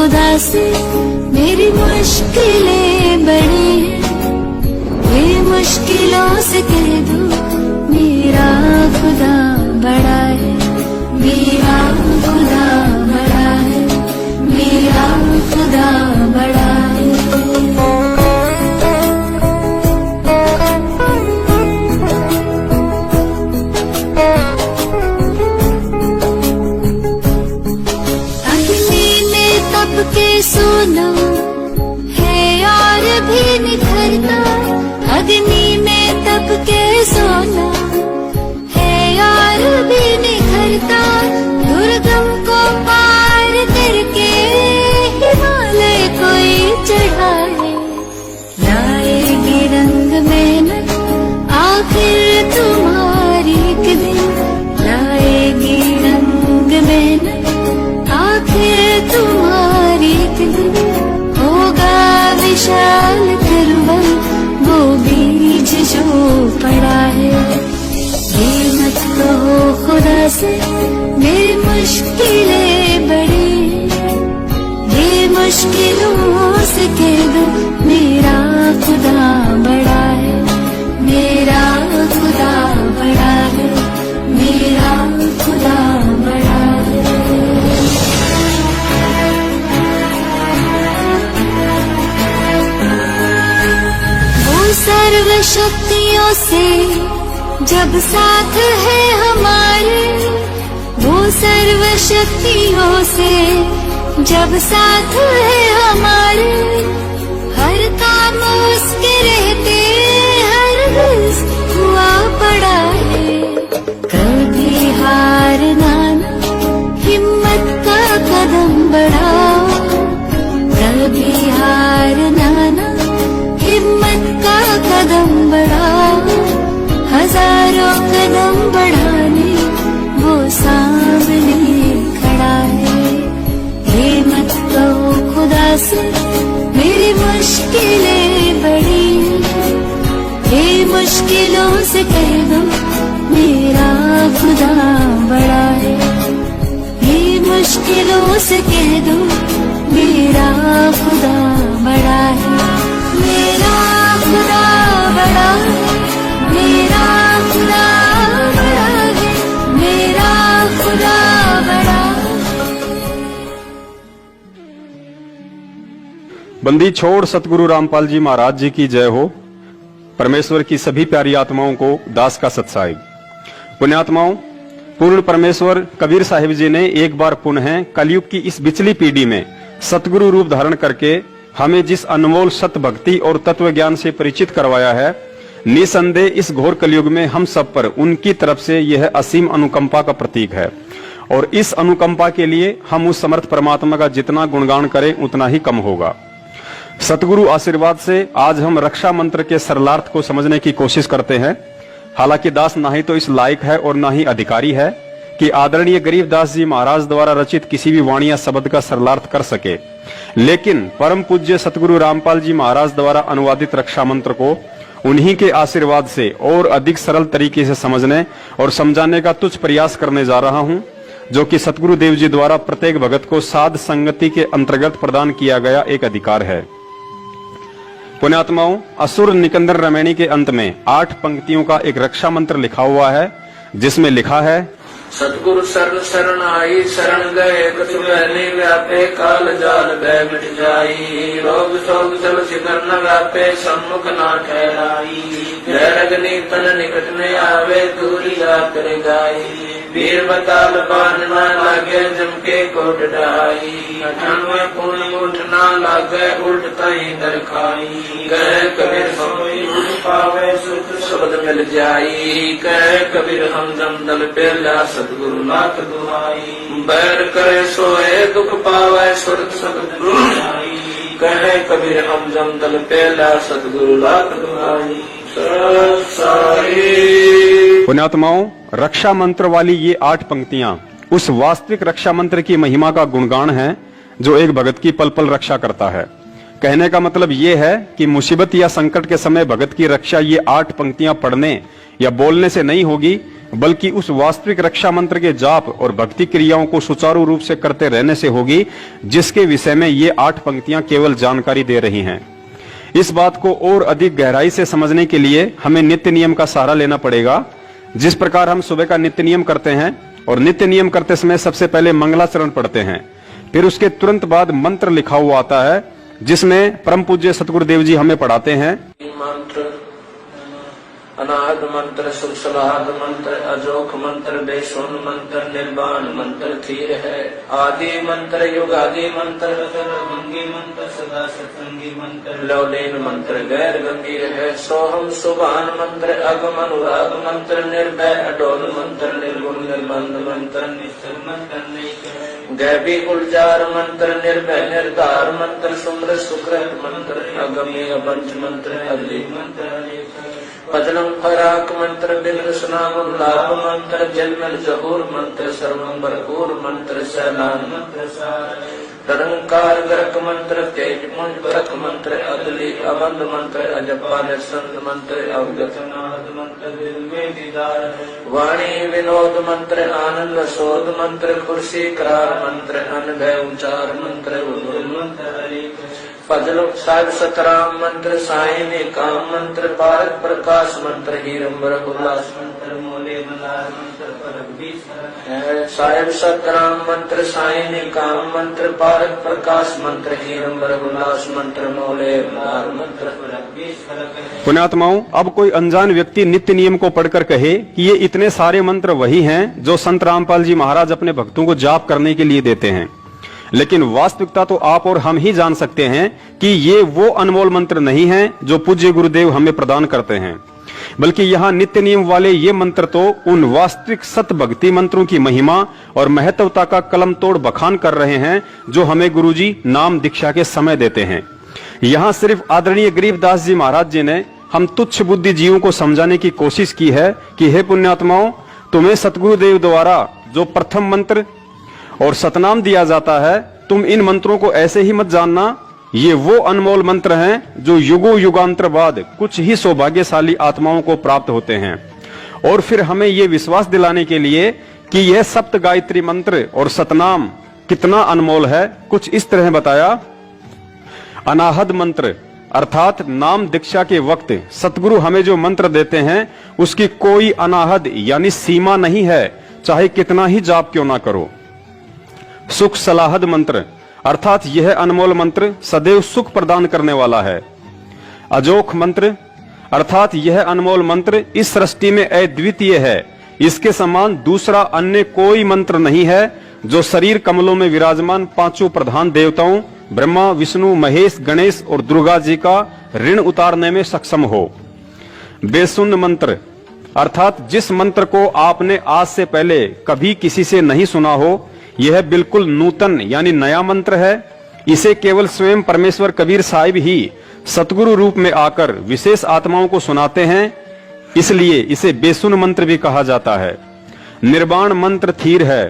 खुदा से मेरी मुश्किलें बड़ी हैं, ये मुश्किलों से कह दो मेरा खुदा बड़ा है, मेरा खुदा बड़ा है, मेरा खुदा बड़ा है। के सोना है और भी निखरता, अग्नि में तप के सोना है और भी निखरता, दुर्गम को पार करके हिमालय कोई चढ़ाए, लाएगी रंग मेहनत आखिर तुम्हारी एक दिन, लाएगी रंग मेहनत आखिर तुम्हारी एक दिन, होगा विशाल तिरुवन वो बीज जो पड़ा है। ये मत कहो खुदा से मेरी मुश्किलें बड़ी हैं, ये मुश्किलों से कह दो मेरा खुदा बड़ा है, मेरा खुदा बड़ा है, मेरा खुदा बड़ा है। सर्व शक्तियों से जब साथ है हमारे, वो सर्व शक्तियों से जब साथ है हमारे, हर काम उसके रहते हर रिज़्क़ हुआ पड़ा है, कभी हारना ना हिम्मत का कदम बढ़ाओ, कभी हारना ना हिम्मत का कदम बढ़ाओ, हजारों कदम बढ़ाने वो सामने खड़ा है। ये मत कहो खुदा से मेरी मुश्किलें बड़ी हैं, ये मुश्किलों से कह दो मेरा खुदा बड़ा है, ये मुश्किलों से कह दो मेरा खुदा बड़ा है, मेरा खुदा बड़ा है, मेरा खुदा बड़ा है, मेरा खुदा बड़ा है। बंदी छोड़ सतगुरु रामपाल जी महाराज जी की जय हो। परमेश्वर की सभी प्यारी आत्माओं को दास का सत्साई। पुण्यात्माओं, पूर्ण परमेश्वर कबीर साहिब जी ने एक बार पुनः कलयुग की इस बिचली पीढ़ी में सतगुरु रूप धारण करके हमें जिस अनमोल सत भक्ति और तत्व ज्ञान से परिचित करवाया है, निसंदेह इस घोर कलयुग में हम सब पर उनकी तरफ से यह असीम अनुकंपा का प्रतीक है, और इस अनुकंपा के लिए हम उस समर्थ परमात्मा का जितना गुणगान करें उतना ही कम होगा। सतगुरु आशीर्वाद से आज हम रक्षा मंत्र के सरलार्थ को समझने की कोशिश करते हैं। हालांकि दास ना ही तो इस लायक है और ना ही अधिकारी है कि आदरणीय गरीबदास जी महाराज द्वारा रचित किसी भी वाणी या शब्द का सरलार्थ कर सके, लेकिन परम पूज्य सतगुरु रामपाल जी महाराज द्वारा अनुवादित रक्षा मंत्र को उन्हीं के आशीर्वाद से और अधिक सरल तरीके से समझने और समझाने का तुच्छ प्रयास करने जा रहा हूं, जो कि सतगुरु देव जी द्वारा प्रत्येक भगत को साध संगति के अंतर्गत प्रदान किया गया एक अधिकार है। पुण्यात्माओं, असुर निकंदर रमैनी के अंत में 8 पंक्तियों का एक रक्षा मंत्र लिखा हुआ है, जिसमें लिखा है, सतगुरु शरण शरण आई, शरण गए कछु बहने व्यापे, काल जाल भय मिट जाई, रोग शोक जल शिखर न व्यापे, सम्मुख ना ठहराई, भैरगनी तन निकट में आवे, दूरी जात रे गाई, वीर बताल बान न लागे, जम के कोट ढाई, अठनवे पूर्ण मुठ न लागे, उल्ट तई दर खाई, कह कबीर सोई उठ पावे, सुख शब्द मिल जाई, कह कबीर हम जम दल पेला, सतगुरु नाथ दुहाई, बैर करे सोए दुख पावे, सुरत सतगुरु दुहाई, कहे कबीर हम जम दल पेला, सतगुरु नाथ दुहाई। पुण्यात्माओं, रक्षा मंत्र वाली ये 8 पंक्तियां उस वास्तविक रक्षा मंत्र की महिमा का गुणगान है, जो एक भगत की पल पल रक्षा करता है। कहने का मतलब ये है कि मुसीबत या संकट के समय भगत की रक्षा ये 8 पंक्तियां पढ़ने या बोलने से नहीं होगी, बल्कि उस वास्तविक रक्षा मंत्र के जाप और भक्ति क्रियाओं को सुचारू रूप से करते रहने से होगी, जिसके विषय में ये 8 पंक्तियां केवल जानकारी दे रही हैं। इस बात को और अधिक गहराई से समझने के लिए हमें नित्य नियम का सहारा लेना पड़ेगा। जिस प्रकार हम सुबह का नित्य नियम करते हैं और नित्य नियम करते समय सबसे पहले मंगलाचरण पढ़ते हैं, फिर उसके तुरंत बाद मंत्र लिखा हुआ आता है जिसमें परम पूज्य सतगुरुदेव जी हमें पढ़ाते हैं। मंत्र अनाहद मंत्र, सुसलाहद मंत्र, अजोख मंत्र, बेसुन मंत्र, निर्वाण मंत्र थीर है। आदि मंत्र, युगादि मंत्र, भंगी मंत्र, सदा सत्संगी मंत्र, लौलीन मंत्र गैर गंभीर है। सोहम सुभान मंत्र, अगम अनुराग मंत्र, निर्भय अडोल मंत्र, निर्गुण निर्बंध मंत्र, निश्चल मंत्र नहीं गैबी गुलजार मंत्र, निर्भय निर्धार मंत्र, सुमृत सुकृत मंत्र, अगमी अबंज मंत्र, अद्वैत मंत्र, पदनम फराक मंत्र, बिघ्न स्नाम लाभ मंत्र, जन्मल जहूर मंत्र, सर्वम भरपूर मंत्र, सैलान मंत्र, तरंकार गर्क मंत्र, तेज मुंज भरक मंत्र, अदली अबंध मंत्र, अजपा निसंत मंत्र, अवगत नाद मंत्र, दिल में दीदार, वाणी विनोद मंत्र, आनंद शोध मंत्र, कुर्सी करार मंत्र, अनभय उच्चार मंत्र, उदुर मंत्र, हरि फजल साहिब सतराम मंत्र, साईं काम मंत्र, भारत प्रकाश मंत्र, हीरंबर उल्लास मंत्र, मोले मलार मंत्र, परक बीस साहिब सतराम मंत्र, साईं काम मंत्र, भारत प्रकाश मंत्र, हीरंबर उल्लास मंत्र, मोले मलार मंत्र, परक बीस। पुण्यात्माओं, अब कोई अनजान व्यक्ति नित्य नियम को पढ़कर कहे कि ये इतने सारे मंत्र वही हैं जो संत रामपाल जी महाराज अपने भक्तों को जाप करने के लिए देते हैं, लेकिन वास्तविकता तो आप और हम ही जान सकते हैं कि ये वो अनमोल मंत्र नहीं हैं जो पूज्य गुरुदेव हमें प्रदान करते हैं, बल्कि यहाँ नित्य नियम वाले ये मंत्र तो उन वास्तविक सत भक्ति मंत्रों की महिमा और महत्वता का कलम तोड़ बखान कर रहे हैं जो हमें गुरुजी नाम दीक्षा के समय देते हैं। यहाँ सिर्फ आदरणीय गरीबदास जी महाराज जी ने हम तुच्छ बुद्धि जीवों को समझाने की कोशिश की है कि हे पुण्यात्माओं, तुम्हें सतगुरुदेव द्वारा जो प्रथम मंत्र और सतनाम दिया जाता है, तुम इन मंत्रों को ऐसे ही मत जानना। ये वो अनमोल मंत्र हैं जो युगों युगांतर बाद कुछ ही सौभाग्यशाली आत्माओं को प्राप्त होते हैं। और फिर हमें ये विश्वास दिलाने के लिए कि यह सप्त गायत्री मंत्र और सतनाम कितना अनमोल है, कुछ इस तरह बताया। अनाहद मंत्र अर्थात नाम दीक्षा के वक्त सतगुरु हमें जो मंत्र देते हैं उसकी कोई अनाहद यानी सीमा नहीं है, चाहे कितना ही जाप क्यों ना करो। सुख सलाहद मंत्र अर्थात यह अनमोल मंत्र सदैव सुख प्रदान करने वाला है। अजोख मंत्र अर्थात यह अनमोल मंत्र इस सृष्टि में अद्वितीय है, इसके समान दूसरा अन्य कोई मंत्र नहीं है जो शरीर कमलों में विराजमान 5 प्रधान देवताओं ब्रह्मा विष्णु महेश गणेश और दुर्गा जी का ऋण उतारने में सक्षम हो। बेसुन मंत्र अर्थात जिस मंत्र को आपने आज से पहले कभी किसी से नहीं सुना हो, यह बिल्कुल नूतन यानी नया मंत्र है। इसे केवल स्वयं परमेश्वर कबीर साहिब ही सतगुरु रूप में आकर विशेष आत्माओं को सुनाते हैं, इसलिए इसे बेसुन मंत्र भी कहा जाता है। निर्वाण मंत्र थीर है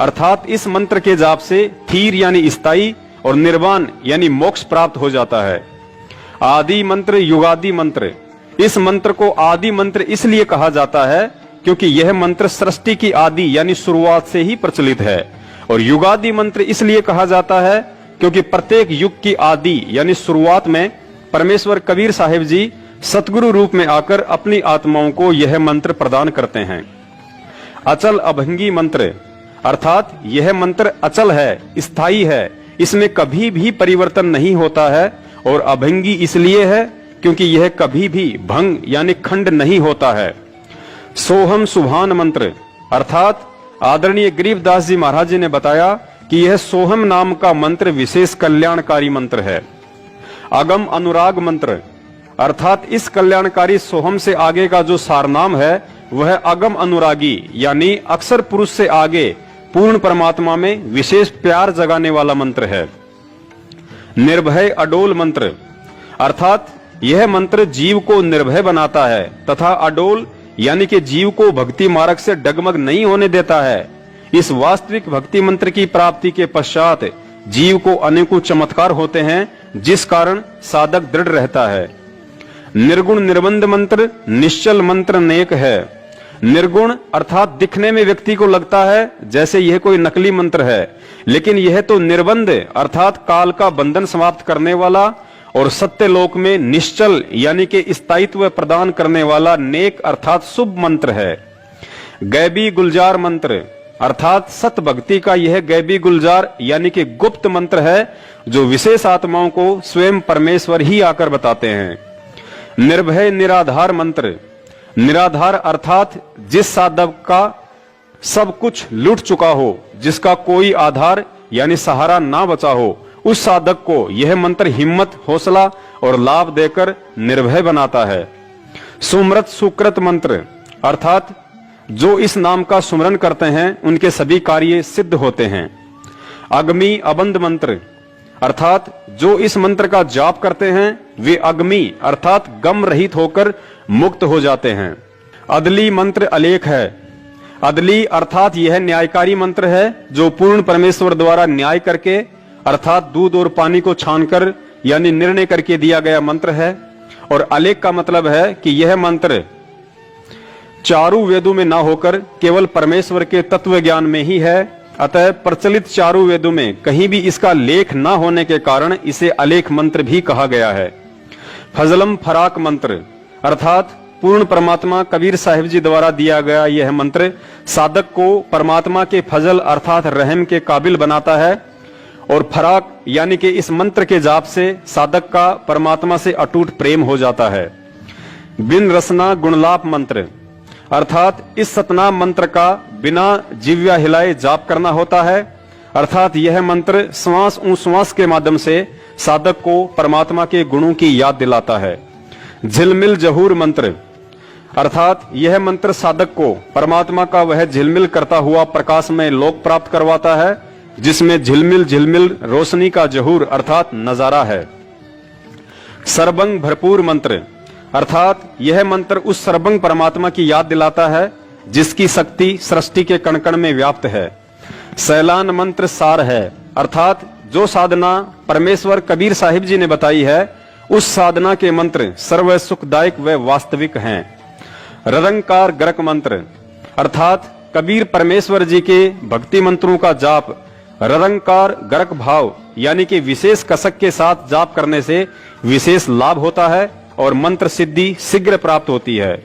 अर्थात इस मंत्र के जाप से थीर यानी स्थायी और निर्वाण यानी मोक्ष प्राप्त हो जाता है। आदि मंत्र युगादि मंत्र, इस मंत्र को आदि मंत्र इसलिए कहा जाता है क्योंकि यह मंत्र सृष्टि की आदि यानी शुरुआत से ही प्रचलित है। और युगादि मंत्र इसलिए कहा जाता है क्योंकि प्रत्येक युग की आदि यानी शुरुआत में परमेश्वर कबीर साहिब जी सतगुरु रूप में आकर अपनी आत्माओं को यह मंत्र प्रदान करते हैं। अचल अभंगी मंत्र अर्थात यह मंत्र अचल है, स्थायी है, इसमें कभी भी परिवर्तन नहीं होता है। और अभंगी इसलिए है क्योंकि यह कभी भी भंग यानी खंड नहीं होता है। सोहम सुभान मंत्र अर्थात आदरणीय गरीबदास जी महाराज जी ने बताया कि यह सोहम नाम का मंत्र विशेष कल्याणकारी मंत्र है। अगम अनुराग मंत्र अर्थात इस कल्याणकारी सोहम से आगे का जो सारनाम है वह अगम अनुरागी यानी अक्षर पुरुष से आगे पूर्ण परमात्मा में विशेष प्यार जगाने वाला मंत्र है। निर्भय अडोल मंत्र अर्थात यह मंत्र जीव को निर्भय बनाता है तथा अडोल यानी कि जीव को भक्ति मार्ग से डगमग नहीं होने देता है। इस वास्तविक भक्ति मंत्र की प्राप्ति के पश्चात जीव को अनेकों चमत्कार होते हैं जिस कारण साधक दृढ़ रहता है। निर्गुण निर्बंध मंत्र निश्चल मंत्र नेक है निर्गुण अर्थात दिखने में व्यक्ति को लगता है जैसे यह कोई नकली मंत्र है, लेकिन यह तो निर्बंध अर्थात काल का बंधन समाप्त करने वाला और सत्यलोक में निश्चल यानी कि स्थायित्व प्रदान करने वाला नेक अर्थात शुभ मंत्र है। गैबी गुलजार मंत्र अर्थात सत भक्ति का यह गैबी गुलजार यानी कि गुप्त मंत्र है, जो विशेष आत्माओं को स्वयं परमेश्वर ही आकर बताते हैं। निर्भय निराधार मंत्र, निराधार अर्थात जिस साधक का सब कुछ लूट चुका हो, जिसका कोई आधार यानी सहारा ना बचा हो, उस साधक को यह मंत्र हिम्मत, हौसला और लाभ देकर निर्भय बनाता है। सुमृत सुकृत मंत्र अर्थात जो इस नाम का सुमरन करते हैं उनके सभी कार्य सिद्ध होते हैं। अग्नि अबंध मंत्र अर्थात जो इस मंत्र का जाप करते हैं वे अग्नि अर्थात गम रहित होकर मुक्त हो जाते हैं। अदली मंत्र अलेख है। अदली अर्थात यह न्यायकारी मंत्र है जो पूर्ण परमेश्वर द्वारा न्याय करके अर्थात दूध और पानी को छानकर यानी निर्णय करके दिया गया मंत्र है। और अलेख का मतलब है कि यह मंत्र चारों वेदों में ना होकर केवल परमेश्वर के तत्व ज्ञान में ही है। अतः प्रचलित चारों वेदों में कहीं भी इसका लेख ना होने के कारण इसे अलेख मंत्र भी कहा गया है। फजलम फराक मंत्र अर्थात पूर्ण परमात्मा कबीर साहिब जी द्वारा दिया गया यह मंत्र साधक को परमात्मा के फजल अर्थात रहम के काबिल बनाता है। और फराक यानी कि इस मंत्र के जाप से साधक का परमात्मा से अटूट प्रेम हो जाता है। बिन रसना गुणलाप मंत्र अर्थात इस सतनाम मंत्र का बिना जिव्या हिलाए जाप करना होता है। अर्थात यह मंत्र श्वास श्वास के माध्यम से साधक को परमात्मा के गुणों की याद दिलाता है। झिलमिल जहूर मंत्र अर्थात यह मंत्र साधक को परमात्मा का वह झिलमिल करता हुआ प्रकाश में लोक प्राप्त करवाता है, जिसमें झिलमिल झिलमिल रोशनी का जहूर अर्थात नजारा है। सर्वंग भरपूर मंत्र अर्थात यह मंत्र उस सर्वंग परमात्मा की याद दिलाता है जिसकी शक्ति सृष्टि के कण कण में व्याप्त है। सैलान मंत्र सार है अर्थात जो साधना परमेश्वर कबीर साहिब जी ने बताई है उस साधना के मंत्र सर्व सुखदायक व वास्तविक हैं। ररंकार गरक मंत्र अर्थात कबीर परमेश्वर जी के भक्ति मंत्रों का जाप ररंकार गरक भाव यानी कि विशेष कसक के साथ जाप करने से विशेष लाभ होता है और मंत्र सिद्धि शीघ्र प्राप्त होती है।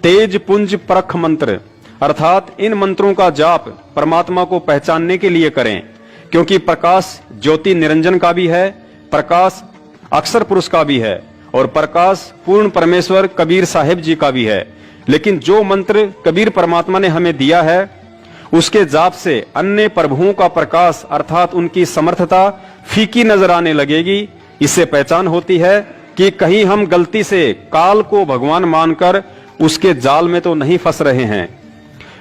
तेज पुंज परख मंत्र अर्थात इन मंत्रों का जाप परमात्मा को पहचानने के लिए करें, क्योंकि प्रकाश ज्योति निरंजन का भी है, प्रकाश अक्षर पुरुष का भी है और प्रकाश पूर्ण परमेश्वर कबीर साहिब जी का भी है। लेकिन जो मंत्र कबीर परमात्मा ने हमें दिया है उसके जाप से अन्य प्रभुओं का प्रकाश अर्थात उनकी समर्थता फीकी नजर आने लगेगी। इससे पहचान होती है कि कहीं हम गलती से काल को भगवान मानकर उसके जाल में तो नहीं फंस रहे हैं।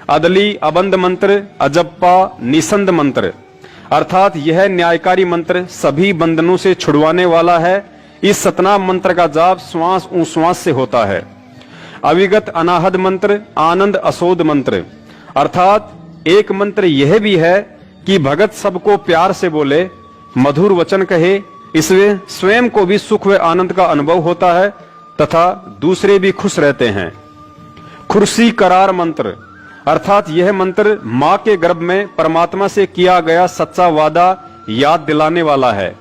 अदली अबंध मंत्र अजप्पा निसंद मंत्र अर्थात यह न्यायकारी मंत्र सभी बंधनों से छुड़वाने वाला है। इस सतनाम मंत्र का जाप श्वास श्वास से होता है। अविगत अनाहद मंत्र आनंद असोद मंत्र अर्थात एक मंत्र यह भी है कि भगत सबको प्यार से बोले, मधुर वचन कहे, इससे स्वयं को भी सुख व आनंद का अनुभव होता है तथा दूसरे भी खुश रहते हैं। खुर्सी करार मंत्र अर्थात यह मंत्र मां के गर्भ में परमात्मा से किया गया सच्चा वादा याद दिलाने वाला है।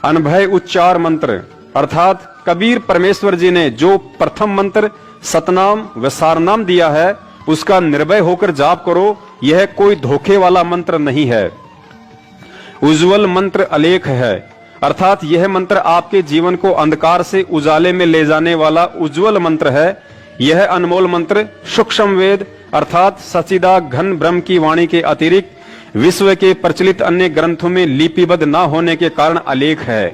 अनभय उच्चार मंत्र अर्थात कबीर परमेश्वर जी ने जो प्रथम मंत्र सतनाम व सारनाम दिया है उसका निर्भय होकर जाप करो, यह कोई धोखे वाला मंत्र नहीं है। उज्जवल मंत्र अलेख है अर्थात यह मंत्र आपके जीवन को अंधकार से उजाले में ले जाने वाला उज्जवल मंत्र है। यह अनमोल मंत्र सूक्ष्म वेद अर्थात सचिदा घन ब्रह्म की वाणी के अतिरिक्त विश्व के प्रचलित अन्य ग्रंथों में लिपिबद्ध न होने के कारण अलेख है।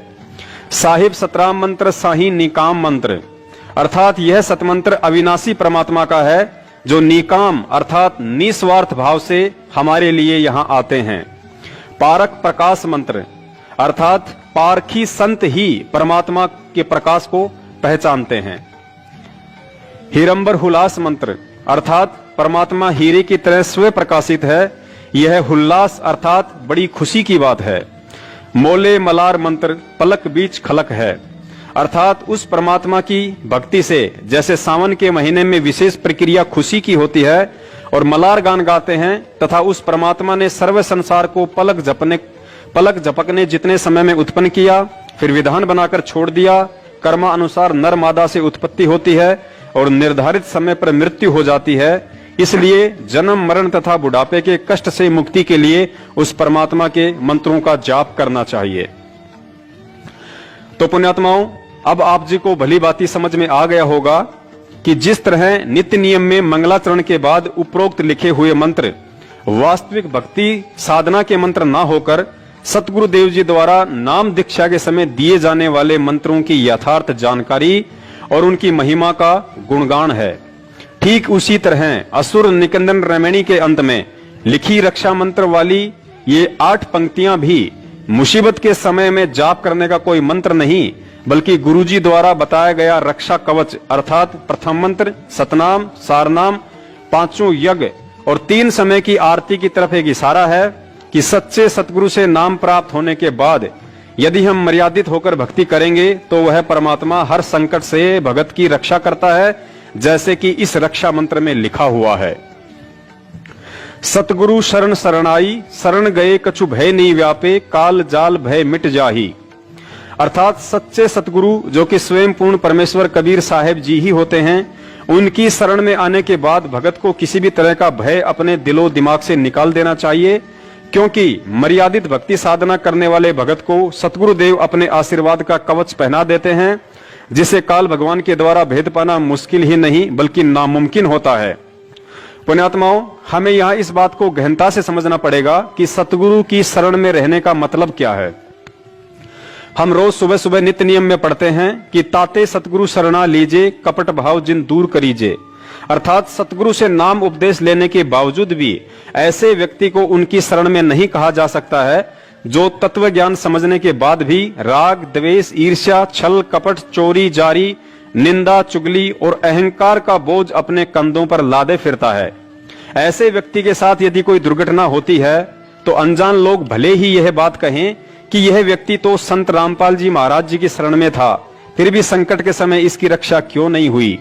साहिब सतराम मंत्र साही निकाम मंत्र अर्थात यह सतमंत्र अविनाशी परमात्मा का है जो निकाम अर्थात निस्वार्थ भाव से हमारे लिए यहाँ आते हैं। पारक प्रकाश मंत्र अर्थात पारखी संत ही परमात्मा के प्रकाश को पहचानते हैं। हिरंबर हुलास मंत्र अर्थात परमात्मा हीरे की तरह स्वयं प्रकाशित है। यह हुल्लास अर्थात बड़ी खुशी की बात है। मोले मलार मंत्र पलक बीच खलक है अर्थात उस परमात्मा की भक्ति से जैसे सावन के महीने में विशेष प्रक्रिया खुशी की होती है और मलार गान गाते हैं, तथा उस परमात्मा ने सर्व संसार को पलक झपकने जितने समय में उत्पन्न किया, फिर विधान बनाकर छोड़ दिया। कर्मानुसार नर मादा से उत्पत्ति होती है और निर्धारित समय पर मृत्यु हो जाती है। इसलिए जन्म मरण तथा बुढ़ापे के कष्ट से मुक्ति के लिए उस परमात्मा के मंत्रों का जाप करना चाहिए। तो पुण्यात्माओं, अब आप जी को भली बाती समझ में आ गया होगा कि जिस तरह नित्य नियम में मंगलाचरण के बाद उपरोक्त लिखे हुए मंत्र वास्तविक भक्ति साधना के मंत्र ना होकर सतगुरु देव जी द्वारा नाम दीक्षा के समय दिए जाने वाले मंत्रों की यथार्थ जानकारी और उनकी महिमा का गुणगान है, ठीक उसी तरह असुर निकंदन रमणी के अंत में लिखी रक्षा मंत्र वाली ये 8 पंक्तियां भी मुसीबत के समय में जाप करने का कोई मंत्र नहीं, बल्कि गुरुजी द्वारा बताया गया रक्षा कवच अर्थात प्रथम मंत्र सतनाम, सारनाम, 5 यज्ञ और 3 समय की आरती की तरफ एक इशारा है कि सच्चे सतगुरु से नाम प्राप्त होने के बाद यदि हम मर्यादित होकर भक्ति करेंगे तो वह परमात्मा हर संकट से भगत की रक्षा करता है, जैसे कि इस रक्षा मंत्र में लिखा हुआ है। सतगुरु शरण शरणाई, शरण गए कछु भय नहीं व्यापे, काल जाल भय मिट जाही। अर्थात सच्चे सतगुरु जो कि स्वयं पूर्ण परमेश्वर कबीर साहेब जी ही होते हैं, उनकी शरण में आने के बाद भगत को किसी भी तरह का भय अपने दिलो दिमाग से निकाल देना चाहिए, क्योंकि मर्यादित भक्ति साधना करने वाले भगत को सतगुरु देव अपने आशीर्वाद का कवच पहना देते हैं, जिसे काल भगवान के द्वारा भेद पाना मुश्किल ही नहीं बल्कि नामुमकिन होता है। पुण्यात्माओं, हमें यहाँ इस बात को गहनता से समझना पड़ेगा कि सतगुरु की शरण में रहने का मतलब क्या है। हम रोज सुबह सुबह नित्य नियम में पढ़ते हैं कि ताते सतगुरु शरणा लीजे, कपट भाव जिन दूर करीजे। अर्थात सतगुरु से नाम उपदेश लेने के बावजूद भी ऐसे व्यक्ति को उनकी शरण में नहीं कहा जा सकता है जो तत्व ज्ञान समझने के बाद भी राग, द्वेष, ईर्ष्या, छल, कपट, चोरी, जारी, निंदा, चुगली और अहंकार का बोझ अपने कंधों पर लादे फिरता है। ऐसे व्यक्ति के साथ यदि कोई दुर्घटना होती है तो अनजान लोग भले ही यह बात कहें कि यह व्यक्ति तो संत रामपाल जी महाराज जी की शरण में था, फिर भी संकट के समय इसकी रक्षा क्यों नहीं हुई।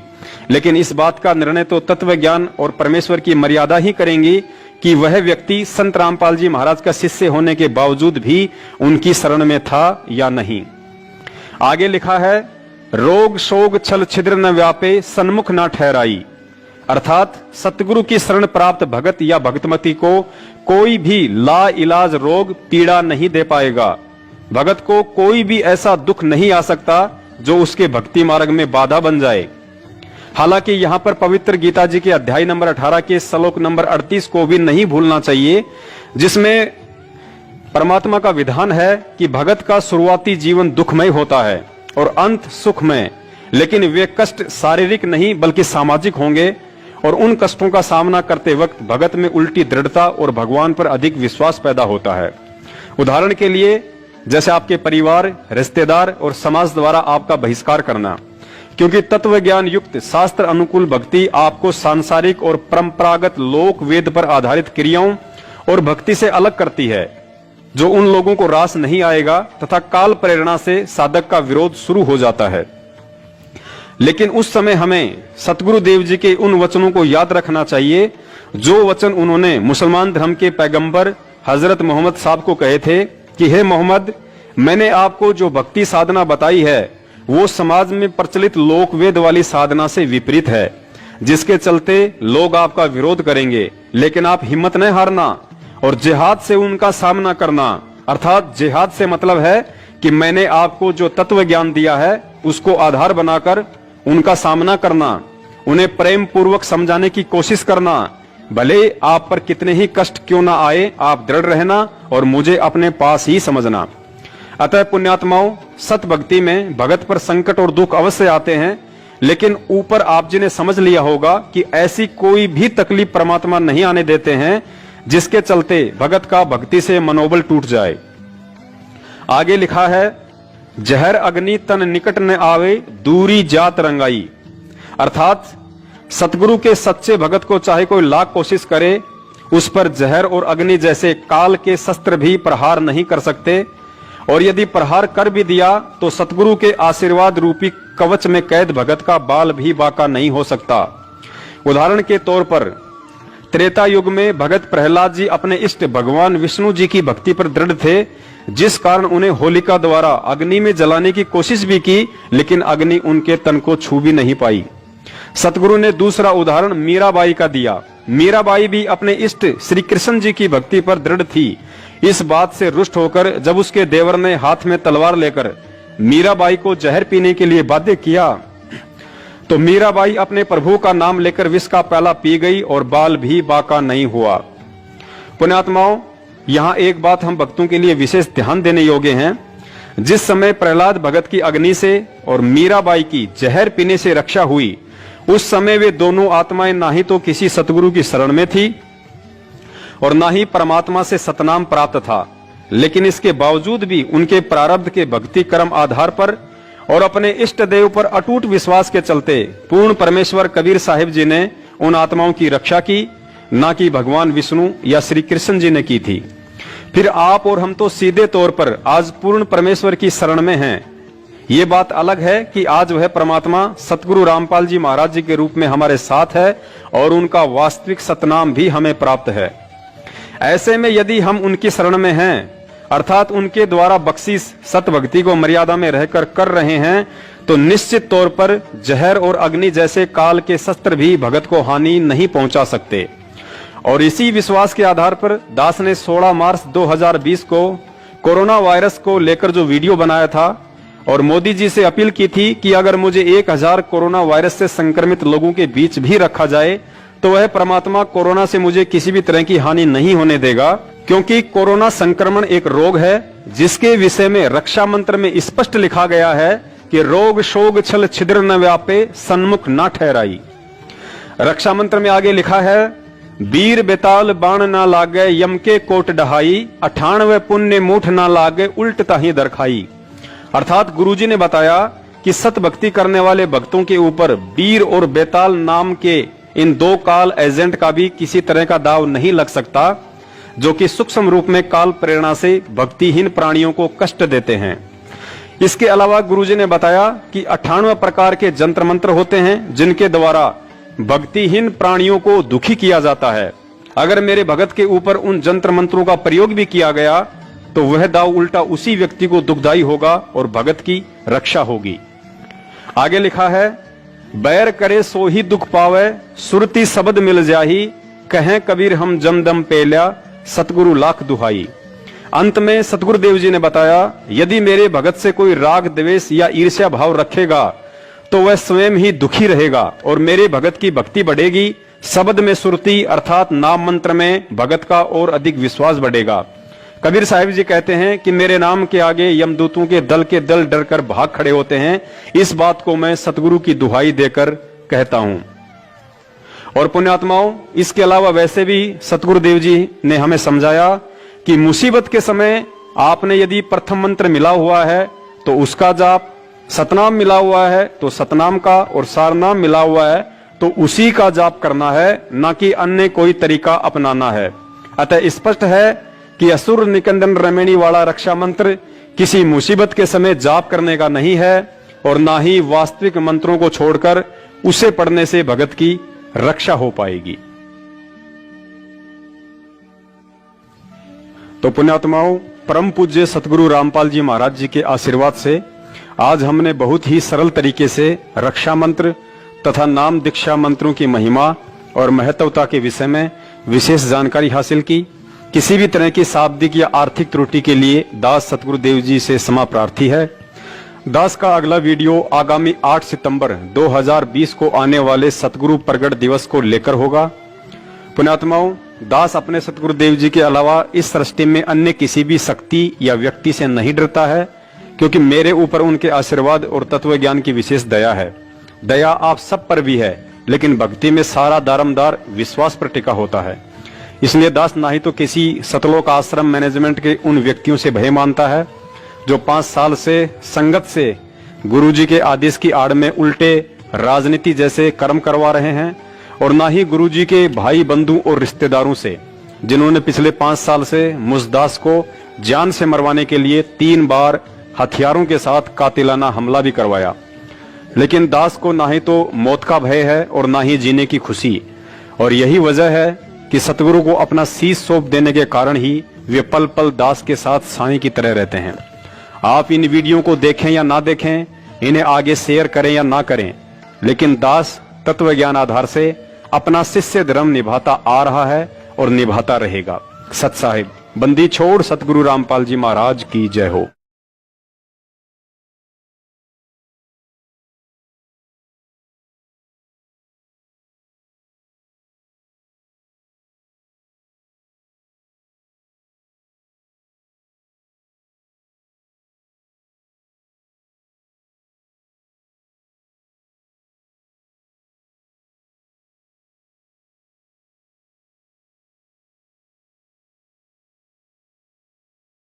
लेकिन इस बात का निर्णय तो तत्व ज्ञान और परमेश्वर की मर्यादा ही करेंगी कि वह व्यक्ति संत रामपाल जी महाराज का शिष्य होने के बावजूद भी उनकी शरण में था या नहीं। आगे लिखा है, रोग शोग छल छिद्र न व्यापे, सन्मुख न ठहराई। अर्थात सतगुरु की शरण प्राप्त भगत या भक्तमती को कोई भी ला इलाज रोग पीड़ा नहीं दे पाएगा। भगत को कोई भी ऐसा दुख नहीं आ सकता जो उसके भक्ति मार्ग में बाधा बन जाए। हालांकि यहाँ पर पवित्र गीता जी के अध्याय नंबर 18 के श्लोक नंबर 38 को भी नहीं भूलना चाहिए, जिसमें परमात्मा का विधान है कि भगत का शुरुआती जीवन दुखमय होता है और अंत सुखमय, लेकिन वे कष्ट शारीरिक नहीं बल्कि सामाजिक होंगे और उन कष्टों का सामना करते वक्त भगत में उल्टी दृढ़ता और भगवान पर अधिक विश्वास पैदा होता है। उदाहरण के लिए जैसे आपके परिवार, रिश्तेदार और समाज द्वारा आपका बहिष्कार करना, क्योंकि तत्व ज्ञान युक्त शास्त्र अनुकूल भक्ति आपको सांसारिक और परंपरागत लोक वेद पर आधारित क्रियाओं और भक्ति से अलग करती है, जो उन लोगों को रास नहीं आएगा तथा काल प्रेरणा से साधक का विरोध शुरू हो जाता है। लेकिन उस समय हमें सतगुरु देव जी के उन वचनों को याद रखना चाहिए जो वचन उन्होंने मुसलमान धर्म के पैगंबर हजरत मोहम्मद साहब को कहे थे कि हे मोहम्मद, मैंने आपको जो भक्ति साधना बताई है वो समाज में प्रचलित लोकवेद वाली साधना से विपरीत है, जिसके चलते लोग आपका विरोध करेंगे, लेकिन आप हिम्मत न हारना और जिहाद से उनका सामना करना। अर्थात जिहाद से मतलब है कि मैंने आपको जो तत्व ज्ञान दिया है उसको आधार बनाकर उनका सामना करना, उन्हें प्रेम पूर्वक समझाने की कोशिश करना। भले आप पर कितने ही कष्ट क्यों ना आए, आप दृढ़ रहना और मुझे अपने पास ही समझना। अतः पुण्यात्माओं, सत भक्ति में भगत पर संकट और दुख अवश्य आते हैं, लेकिन ऊपर आप जी ने समझ लिया होगा कि ऐसी कोई भी तकलीफ परमात्मा नहीं आने देते हैं जिसके चलते भगत का भक्ति से मनोबल टूट जाए। आगे लिखा है, जहर अग्नि तन निकट न आवे, दूरी जात रंगाई। अर्थात सतगुरु के सच्चे भगत को चाहे कोई लाख कोशिश करे, उस पर जहर और अग्नि जैसे काल के शस्त्र भी प्रहार नहीं कर सकते और यदि प्रहार कर भी दिया तो सतगुरु के आशीर्वाद रूपी कवच में कैद भगत का बाल भी बाका नहीं हो सकता। उदाहरण के तौर पर त्रेता युग में भगत प्रहलाद जी अपने इष्ट भगवान विष्णु जी की भक्ति पर दृढ़ थे, जिस कारण उन्हें होलिका द्वारा अग्नि में जलाने की कोशिश भी की, लेकिन अग्नि उनके तन को छू भी नहीं पाई। सतगुरु ने दूसरा उदाहरण मीराबाई का दिया। मीराबाई भी अपने इष्ट श्री कृष्ण जी की भक्ति पर दृढ़ थी। इस बात से रुष्ट होकर जब उसके देवर ने हाथ में तलवार लेकर मीराबाई को जहर पीने के लिए बाध्य किया, तो मीराबाई अपने प्रभु का नाम लेकर विष का प्याला पी गई और बाल भी बाका नहीं हुआ। पुण्यात्माओं, यहाँ एक बात हम भक्तों के लिए विशेष ध्यान देने योग्य है। जिस समय प्रहलाद भगत की अग्नि से और मीराबाई की जहर पीने से रक्षा हुई, उस समय वे दोनों आत्माएं ना ही तो किसी सतगुरु की शरण में थी और ना ही परमात्मा से सतनाम प्राप्त था, लेकिन इसके बावजूद भी उनके प्रारब्ध के भक्ति कर्म आधार पर और अपने इष्ट देव पर अटूट विश्वास के चलते पूर्ण परमेश्वर कबीर साहिब जी ने उन आत्माओं की रक्षा की, ना कि भगवान विष्णु या श्री कृष्ण जी ने की थी। फिर आप और हम तो सीधे तौर पर आज पूर्ण परमेश्वर की शरण में हैं। ये बात अलग है कि आज वह परमात्मा सतगुरु रामपाल जी महाराज जी के रूप में हमारे साथ है और उनका वास्तविक सतनाम भी हमें प्राप्त है। ऐसे में यदि हम उनकी शरण में हैं, अर्थात उनके द्वारा बख्शीश सत भक्ति को मर्यादा में रहकर कर रहे हैं, तो निश्चित तौर पर जहर और अग्नि जैसे काल के शस्त्र भी भगत को हानि नहीं पहुंचा सकते। और इसी विश्वास के आधार पर दास ने 16 मार्च 2020 को कोरोना वायरस को लेकर जो वीडियो बनाया था और मोदी जी से अपील की थी कि अगर मुझे 1000 कोरोना वायरस से संक्रमित लोगों के बीच भी रखा जाए तो वह परमात्मा कोरोना से मुझे किसी भी तरह की हानि नहीं होने देगा, क्योंकि कोरोना संक्रमण एक रोग है जिसके विषय में रक्षा मंत्र में स्पष्ट लिखा गया है कि रोग शोग छल छिद्र न व्यापे सन्मुख न ठहराई। रक्षा मंत्र में आगे लिखा है, वीर बेताल बाण ना लागे यम के कोट डहाई, 98 पुण्य मूठ ना लागे उल्ट ताही दरखाई। अर्थात गुरुजी ने बताया कि सत भक्ति करने वाले भक्तों के ऊपर वीर और बेताल नाम के इन दो काल एजेंट का भी किसी तरह का दाव नहीं लग सकता, जो कि सूक्ष्म रूप में काल प्रेरणा से भक्तिहीन प्राणियों को कष्ट देते हैं। इसके अलावा गुरुजी ने बताया कि 98 प्रकार के जंत्र मंत्र होते हैं जिनके द्वारा भक्तिहीन प्राणियों को दुखी किया जाता है। अगर मेरे भगत के ऊपर उन जंत्र मंत्रों का प्रयोग भी किया गया तो वह दाव उल्टा उसी व्यक्ति को दुखदाई होगा और भगत की रक्षा होगी। आगे लिखा है, बैर करे सो ही दुख पावे, सुरती शब्द मिल जाही, कहें कबीर हम जमदम पेल्या, सतगुरु लाख दुहाई। अंत में सतगुरुदेव जी ने बताया, यदि मेरे भगत से कोई राग द्वेष या ईर्ष्या भाव रखेगा तो वह स्वयं ही दुखी रहेगा और मेरे भगत की भक्ति बढ़ेगी। शब्द में सुरती अर्थात नाम मंत्र में भगत का और अधिक विश्वास बढ़ेगा। कबीर साहिब जी कहते हैं कि मेरे नाम के आगे यमदूतों के दल डरकर भाग खड़े होते हैं। इस बात को मैं सतगुरु की दुहाई देकर कहता हूं। और पुण्यात्माओं, इसके अलावा वैसे भी सतगुरुदेव जी ने हमें समझाया कि मुसीबत के समय आपने यदि प्रथम मंत्र मिला हुआ है तो उसका जाप, सतनाम मिला हुआ है तो सतनाम का, और सारनाम मिला हुआ है तो उसी का जाप करना है, ना कि अन्य कोई तरीका अपनाना है। अतः स्पष्ट है कि असुर निकंदन रमेणी वाला रक्षा मंत्र किसी मुसीबत के समय जाप करने का नहीं है और ना ही वास्तविक मंत्रों को छोड़कर उसे पढ़ने से भगत की रक्षा हो पाएगी। तो पुण्यात्माओं, परम पूज्य सतगुरु रामपाल जी महाराज जी के आशीर्वाद से आज हमने बहुत ही सरल तरीके से रक्षा मंत्र तथा नाम दीक्षा मंत्रों की महिमा और महत्वता के विषय में विशेष जानकारी हासिल की। किसी भी तरह की शाब्दिक या आर्थिक त्रुटि के लिए दास सतगुरुदेव जी से क्षमा प्रार्थी है। दास का अगला वीडियो आगामी 8 सितंबर 2020 को आने वाले सतगुरु प्रगट दिवस को लेकर होगा। पुण्यात्माओं, दास अपने सतगुरुदेव जी के अलावा इस सृष्टि में अन्य किसी भी शक्ति या व्यक्ति से नहीं डरता है, क्योंकि मेरे ऊपर उनके आशीर्वाद और तत्व ज्ञान की विशेष दया है। दया आप सब पर भी है, लेकिन भक्ति में सारा दारमदार विश्वास पर टिका होता है। इसलिए दास ना ही तो किसी सतलोक आश्रम मैनेजमेंट के उन व्यक्तियों से भय मानता है जो 5 साल से संगत से गुरुजी के आदेश की आड़ में उल्टे राजनीति जैसे कर्म करवा रहे हैं, और ना ही गुरुजी के भाई बंधु और रिश्तेदारों से जिन्होंने पिछले 5 साल से मुझदास को जान से मरवाने के लिए 3 बार हथियारों के साथ कातिलाना हमला भी करवाया। लेकिन दास को ना ही तो मौत का भय है और ना ही जीने की खुशी, और यही वजह है कि सतगुरु को अपना शीश सौंप देने के कारण ही वे पल पल दास के साथ साईं की तरह रहते हैं। आप इन वीडियो को देखें या ना देखें, इन्हें आगे शेयर करें या ना करें, लेकिन दास तत्व ज्ञान आधार से अपना शिष्य धर्म निभाता आ रहा है और निभाता रहेगा। सत साहिब, बंदी छोड़ सतगुरु रामपाल जी महाराज की जय हो।